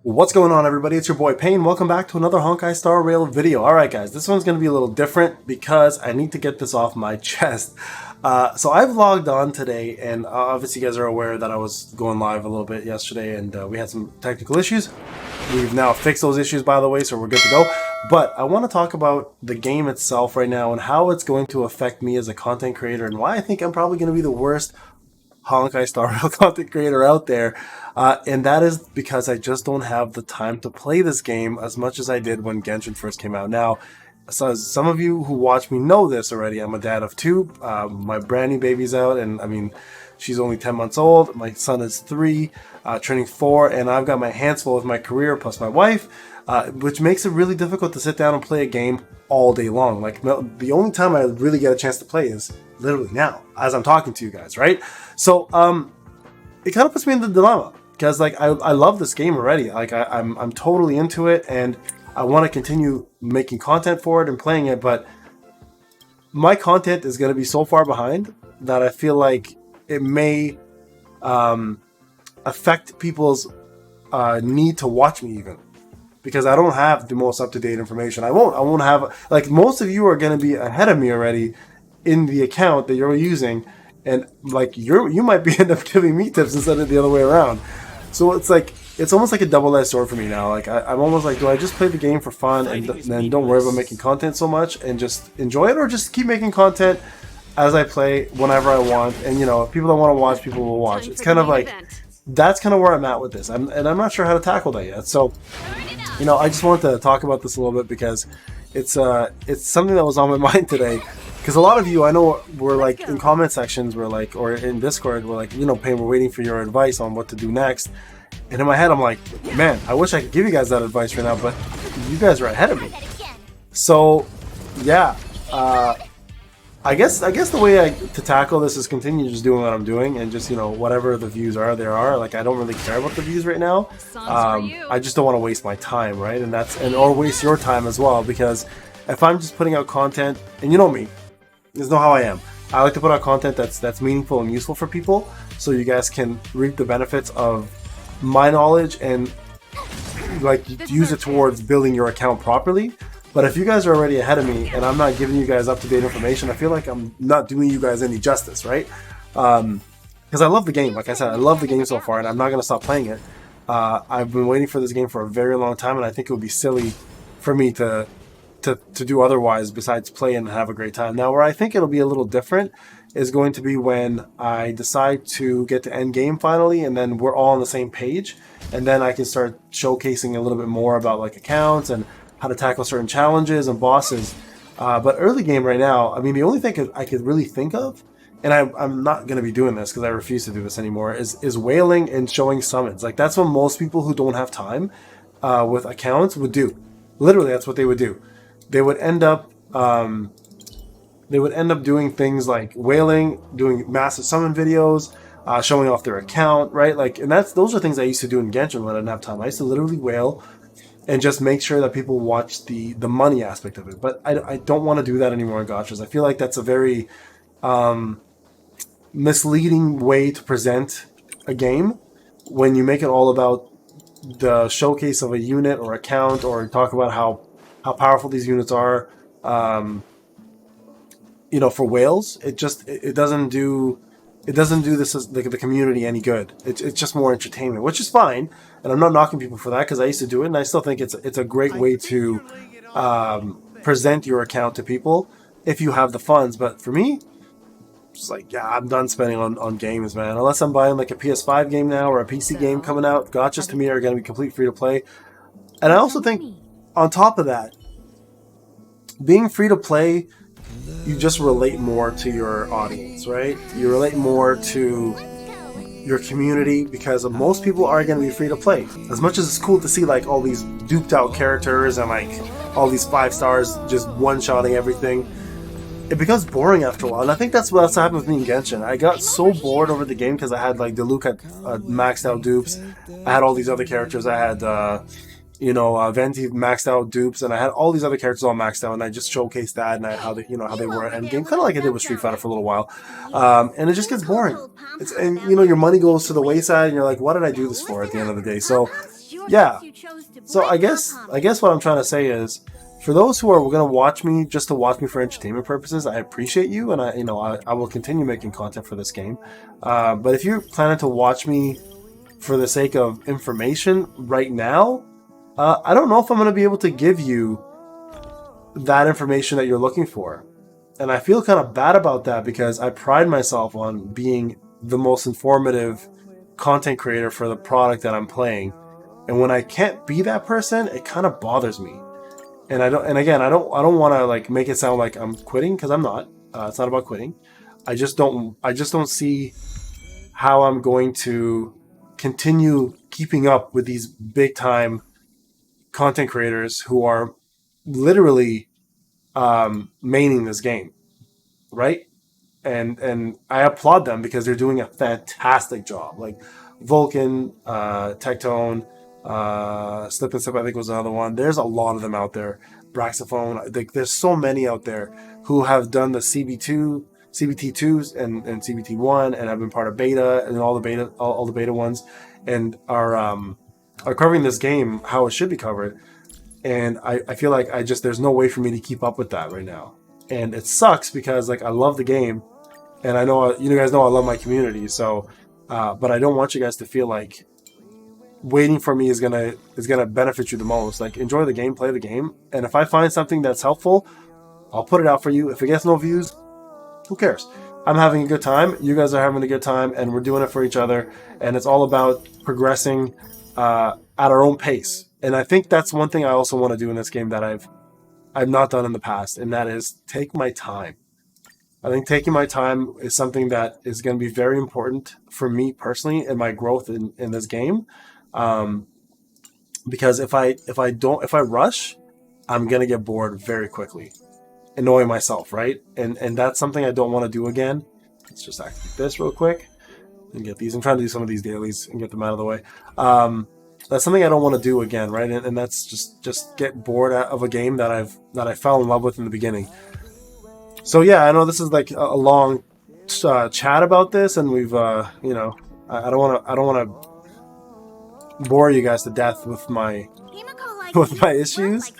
What's going on, everybody? It's your boy Payne. Welcome back to another Honkai Star Rail video. Alright guys, this one's going to be a little different because I need to get this off my chest. So I've logged on today, and obviously you guys are aware that I was going live a little bit yesterday, and we had some technical issues. We've now fixed those issues, by the way, so we're good to go. But I want to talk about the game itself right now and how it's going to affect me as a content creator and why I think I'm probably going to be the worst Honkai Star Rail content creator out there, and that is because I just don't have the time to play this game as much as I did when Genshin first came out. Now, so some of you who watch me know this already. I'm a dad of two. My brand new baby's out, and I mean, she's only 10 months old. My son is 3, turning 4, and I've got my hands full with my career plus my wife, which makes it really difficult to sit down and play a game all day long. Like, the only time I really get a chance to play is literally now, as I'm talking to you guys, right? So, it kind of puts me in the dilemma because, like, I love this game already. Like, I'm totally into it, and I want to continue making content for it and playing it, but my content is going to be so far behind that I feel like it may affect people's need to watch me even. Because I don't have the most up-to-date information. I won't have, like, most of you are going to be ahead of me already in the account that you're using, and like you might be end up giving me tips instead of the other way around. So it's like, it's almost like a double-edged sword for me now. Like, I'm almost like, do I just play the game for fun and then don't worry about making content so much and just enjoy it, or just keep making content as I play whenever I want, and you know, if people that want to watch, people will watch. It's kind of like, that's kind of where I'm at with this. I'm not sure how to tackle that yet. So, you know, I just wanted to talk about this a little bit because it's something that was on my mind today. Because a lot of you, I know, were like in comment sections, were like, or in Discord, were like, you know, Payne, we're waiting for your advice on what to do next. And in my head, I'm like, man, I wish I could give you guys that advice right now, but you guys are ahead of me. So, yeah, I guess the way to tackle this is continue just doing what I'm doing, and just, you know, whatever the views are, there are. Like, I don't really care about the views right now. I just don't want to waste my time, right? And or waste your time as well, because if I'm just putting out content, and you know me, you know how I am. I like to put out content that's meaningful and useful for people, so you guys can reap the benefits of my knowledge and like use it towards building your account properly. But if you guys are already ahead of me and I'm not giving you guys up-to-date information, I feel like I'm not doing you guys any justice, right? Because I love the game. Like I said, I love the game so far, and I'm not going to stop playing it. I've been waiting for this game for a very long time, and I think it would be silly for me to do otherwise besides play and have a great time. Now, where I think it'll be a little different is going to be when I decide to get to end game finally, and then we're all on the same page, and then I can start showcasing a little bit more about like accounts and how to tackle certain challenges and bosses. But early game right now, I mean, the only thing I could really think of, and I'm not going to be doing this because I refuse to do this anymore, is wailing and showing summons. Like, that's what most people who don't have time with accounts would do. Literally, that's what they would do. They would end up doing things like wailing, doing massive summon videos, showing off their account, right? Like, and those are things I used to do in Genshin when I didn't have time. I used to literally wail and just make sure that people watch the money aspect of it. But I don't want to do that anymore in gachas. I feel like that's a very misleading way to present a game when you make it all about the showcase of a unit or account, or talk about how powerful these units are. You know, for whales, it doesn't do this as the community any good. It's just more entertainment, which is fine, and I'm not knocking people for that because I used to do it, and I still think it's a great way to present your account to people if you have the funds. But for me, it's like, yeah, I'm done spending on games, man. Unless I'm buying like a PS5 game now or a PC game coming out, gachas to me are going to be complete free to play. And I also think, on top of that, being free to play, you just relate more to your audience, right? You relate more to your community because most people are going to be free to play. As much as it's cool to see like all these duped out characters and like all these 5 stars just one-shotting everything, it becomes boring after a while. And I think that's what's happened with me in Genshin. I got so bored over the game because I had like Diluc had maxed out dupes. I had all these other characters. I had Venti maxed out dupes, and I had all these other characters all maxed out, and I just showcased that and how they were at endgame, kind of like I did with Street Fighter for a little while, and it just gets boring. And your money goes to the wayside, and you're like, what did I do this for at the end of the day? So yeah. So I guess what I'm trying to say is, for those who are going to watch me just to watch me for entertainment purposes, I appreciate you, and I will continue making content for this game. But if you're planning to watch me for the sake of information right now, I don't know if I'm going to be able to give you that information that you're looking for. And I feel kind of bad about that because I pride myself on being the most informative content creator for the product that I'm playing. And when I can't be that person, it kind of bothers me. And I don't want to like make it sound like I'm quitting, because I'm not. It's not about quitting. I just don't see how I'm going to continue keeping up with these big time content creators who are literally maining this game, right? And I applaud them because they're doing a fantastic job. Like Vulcan, Tectone, Slip and Sip, I think was another one. There's a lot of them out there. Braxophone, there's so many out there who have done the CBT2s and CBT1 and have been part of beta and all the beta ones, and are covering this game how it should be covered. And I feel like there's no way for me to keep up with that right now. And it sucks because like I love the game, and I know you guys know I love my community. So, but I don't want you guys to feel like waiting for me is gonna benefit you the most. Like, enjoy the game, play the game, and if I find something that's helpful, I'll put it out for you. If it gets no views, who cares? I'm having a good time. You guys are having a good time, and we're doing it for each other. And it's all about progressing at our own pace. And I think that's one thing I also want to do in this game that I've not done in the past, and that is take my time. I think taking my time is something that is going to be very important for me personally in my growth in this game. Because if I rush, I'm going to get bored very quickly, annoy myself, right? And that's something I don't want to do again. Let's just activate this real quick and get these. I'm trying to do some of these dailies and get them out of the way. That's something I don't want to do again, right? And that's just get bored of a game that I fell in love with in the beginning. So yeah, I know this is like a long chat about this, and we've I don't want to bore you guys to death with my issues,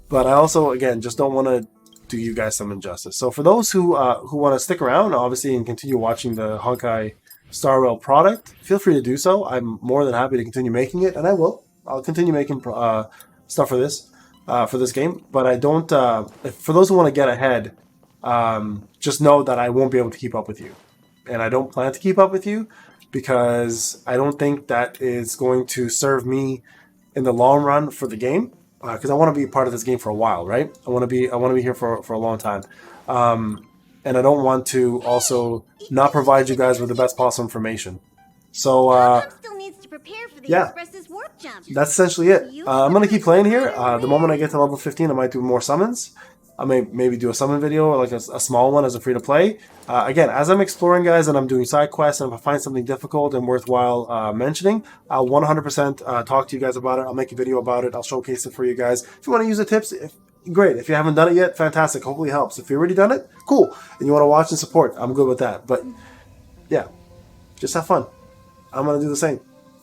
but I also again just don't want to do you guys some injustice. So for those who want to stick around, obviously, and continue watching the Honkai Star Rail product, feel free to do so. I'm more than happy to continue making it, and I'll continue making stuff for this game. But I don't. For those who want to get ahead, just know that I won't be able to keep up with you, and I don't plan to keep up with you because I don't think that is going to serve me in the long run for the game. Because I want to be part of this game for a while, right? I want to be here for a long time. And I don't want to also not provide you guys with the best possible information. So, yeah, that's essentially it. I'm going to keep playing here. The moment I get to level 15, I might do more summons. I may maybe do a summon video, or like a small one as a free-to-play. Again, as I'm exploring, guys, and I'm doing side quests, and if I find something difficult and worthwhile mentioning, I'll 100% talk to you guys about it. I'll make a video about it. I'll showcase it for you guys. If you want to use the tips, great. If you haven't done it yet, fantastic. Hopefully it helps. If you've already done it, cool. And you want to watch and support, I'm good with that. But yeah, just have fun. I'm going to do the same.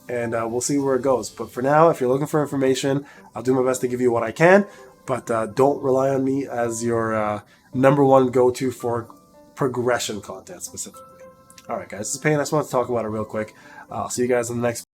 And we'll see where it goes. But for now, if you're looking for information, I'll do my best to give you what I can. But don't rely on me as your number one go-to for progression content specifically. All right, guys. This is Payne. I just want to talk about it real quick. I'll see you guys in the next